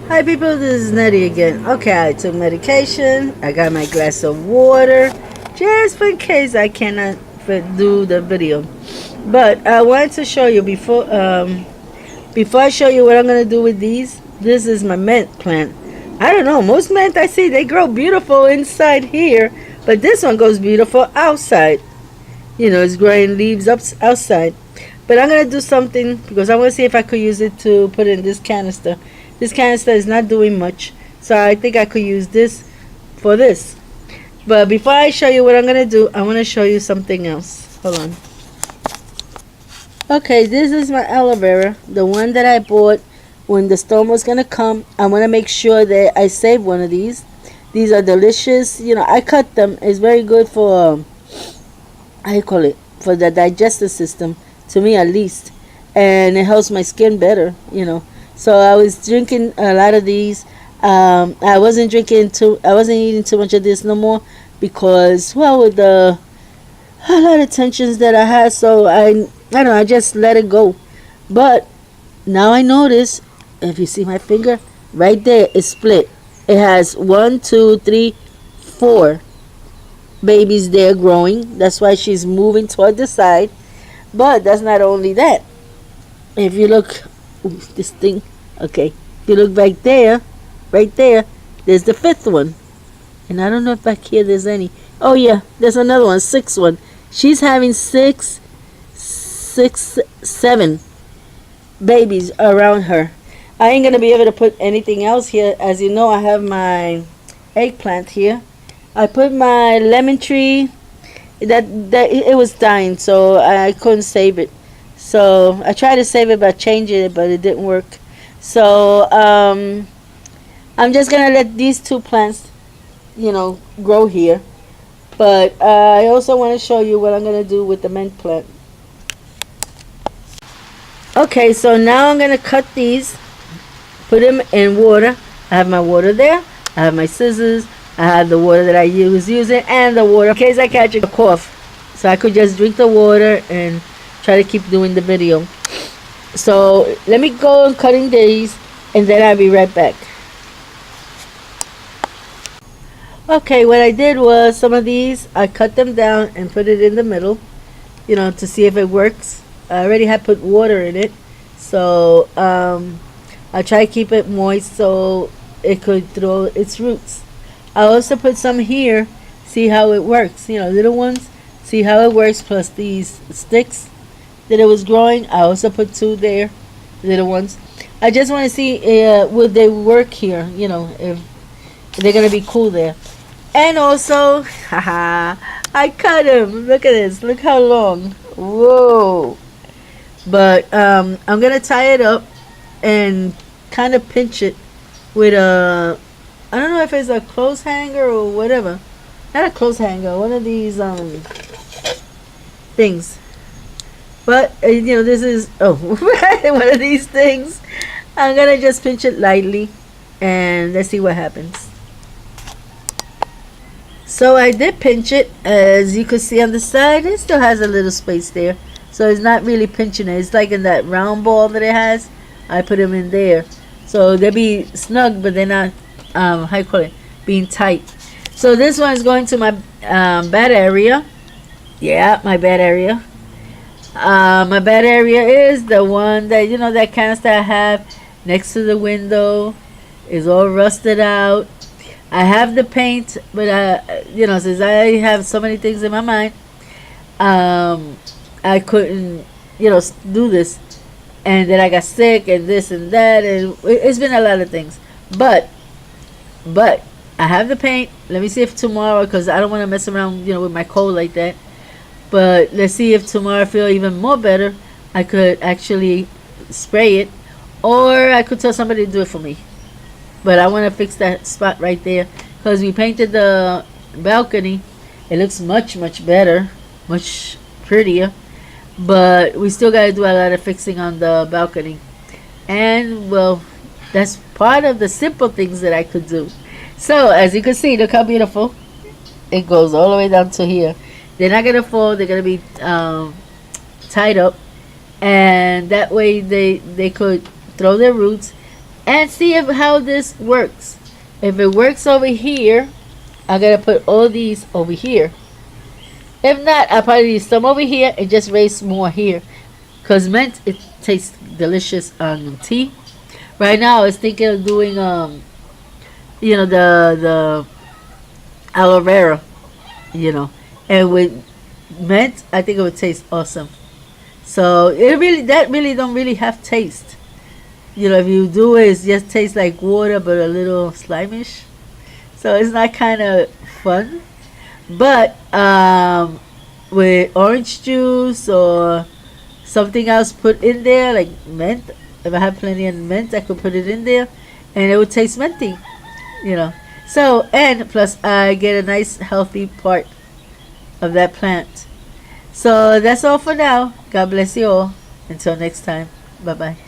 Hi people, this is Nettie again. Okay, I took medication. I got my glass of water just in case I cannot do the video. But I wanted to show you before I show you what I'm gonna do with these. This is my mint plant. I don't know, most mint I see they grow beautiful inside here, but this one goes beautiful outside. You know, it's growing leaves up outside. But I'm gonna do something because I want to see if I could use it to put in this canister. This canister is not doing much, so I think I could use this for this. But before I show you what I'm gonna do, I want to show you something else. Hold on. Okay, this is my aloe vera, the one that I bought when the storm was gonna come. I want to make sure that I save one of these. These are delicious. You know, I cut them. It's very good for how you call it, for the digestive system, to me at least, and it helps my skin better. You know, so I was drinking a lot of these. I wasn't eating too much of this no more because, well, with the a lot of tensions that I had, so I don't know, I just let it go. But now I notice, if you see my finger right there, it's split. It has one, two, three, four babies there growing. That's why she's moving toward the side. But that's not only that. If you look, ooh, this thing, okay. If you look right there, there's the fifth one. And I don't know if back here there's any. Oh yeah, there's another one, sixth one. She's having seven babies around her. I ain't gonna be able to put anything else here. As you know, I have my eggplant here. I put my lemon tree. That it was dying, so I couldn't save it. So I tried to save it by changing it, but it didn't work. So I'm just gonna let these two plants, grow here. But I also want to show you what I'm gonna do with the mint plant. Okay, so now I'm gonna cut these, put them in water. I have my water there. I have my scissors. I have the water that I was using and the water in case I catch a cough. So I could just drink the water and try to keep doing the video. So let me go on cutting these and then I'll be right back. Okay, what I did was some of these, I cut them down and put it in the middle, to see if it works. I already had put water in it. So I try to keep it moist so it could throw its roots. I also put some here, see how it works, little ones, see how it works, plus these sticks that it was growing. I also put two there, little ones. I just want to see would they work here, if they're going to be cool there. And also, haha, I cut them. Look at this. Look how long. Whoa. But I'm going to tie it up and kind of pinch it with a, I don't know if it's a clothes hanger or whatever. Not a clothes hanger. One of these things. But this is one of these things. I'm gonna just pinch it lightly, and let's see what happens. So I did pinch it, as you can see on the side. It still has a little space there, so it's not really pinching it. It's like in that round ball that it has. I put them in there, so they'll be snug, but they're not how you call it, being tight. So this one is going to my bed area. Yeah, my bed area. My bed area is the one that that canister I have next to the window. Is all rusted out. I have the paint, but since I have so many things in my mind, I couldn't do this, and then I got sick and this and that, and it's been a lot of things. But I have the paint. Let me see if tomorrow, because I don't want to mess around with my cold like that. But let's see if tomorrow I feel even more better. I could actually spray it, or I could tell somebody to do it for me. But I want to fix that spot right there, because we painted the balcony. It looks much better, much prettier. But we still got to do a lot of fixing on the balcony. And well, that's part of the simple things that I could do. So as you can see, look how beautiful. It goes all the way down to here. They're not gonna fall. They're gonna be tied up, and that way they could throw their roots and see if how this works. If it works over here, I'm gonna put all these over here. If not, I'll probably leave some over here and just raise more here. Cause mint, it tastes delicious on tea. Right now, I was thinking of doing the aloe vera, and with mint, I think it would taste awesome. So that really don't really have taste. If you do it, it just tastes like water, but a little slimish. So it's not kind of fun. But with orange juice or something else put in there, like mint, if I have plenty of mint, I could put it in there, and it would taste minty. You know. So and plus I get a nice healthy part of that plant. So that's all for now. God bless you all. Until next time. Bye bye.